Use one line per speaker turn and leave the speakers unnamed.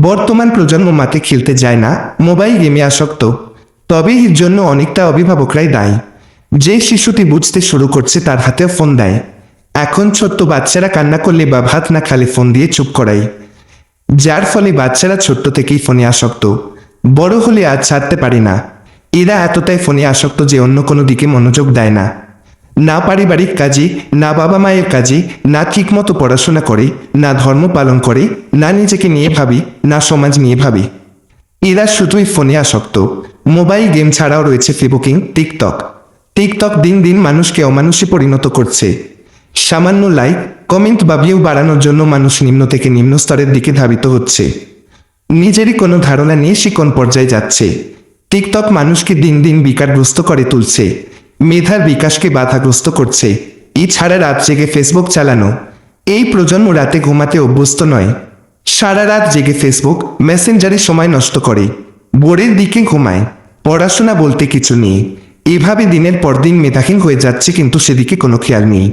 বর্তমান প্রজন্ম মাঠে খেলতে যায় না, মোবাইল গেমে আসক্ত। তবে এর জন্য অনেকটা অভিভাবকরাই দায়ী। যে শিশুটি বুঝতে শুরু করছে তার হাতেও ফোন দেয়। এখন ছোট্ট বাচ্চারা কান্না করলে বা ভাত না খালে ফোন দিয়ে চুপ করায়, যার ফলে বাচ্চারা ছোট্ট থেকেই ফোনে আসক্ত। বড় হলে আর ছাড়তে পারে না। এরা এতটাই ফোনে আসক্ত যে অন্য কোনো দিকে মনোযোগ দেয় না। না পারিবারিক কাজে, না বাবা মায়ের কাজে, না ঠিকমতো পড়াশোনা করে, না ধর্ম পালন করে, না নিজেকে নিয়ে ভাবি, না সমাজ নিয়ে ভাবি। এরা শুধুই ফোনে আসক্ত। মোবাইল গেম ছাড়াও রয়েছে ফেসবুকিং, টিকটক। টিকটক দিন দিন মানুষকে অমানুষে পরিণত করছে। সামান্য লাইক, কমেন্ট বা ভিউ বাড়ানোর জন্য মানুষ নিম্ন থেকে নিম্ন স্তরের দিকে ধাবিত হচ্ছে। নিজেরই কোনো ধারণা নিয়ে শিকন পর্যায়ে যাচ্ছে। টিকটক মানুষকে দিন দিন বিকারগ্রস্ত করে তুলছে, মেধার বিকাশকে বাধাগ্রস্ত করছে। এছাড়া রাত জেগে ফেসবুক চালানো। এই প্রজন্ম রাতে ঘুমাতে অভ্যস্ত নয়। সারা রাত জেগে ফেসবুক, মেসেঞ্জারে সময় নষ্ট করে, ভোরের দিকে ঘুমায়। পড়াশোনা বলতে কিছু নেই। এভাবে দিনের পর দিন মেধাহীন হয়ে যাচ্ছে, কিন্তু সেদিকে কোনো খেয়াল নেই।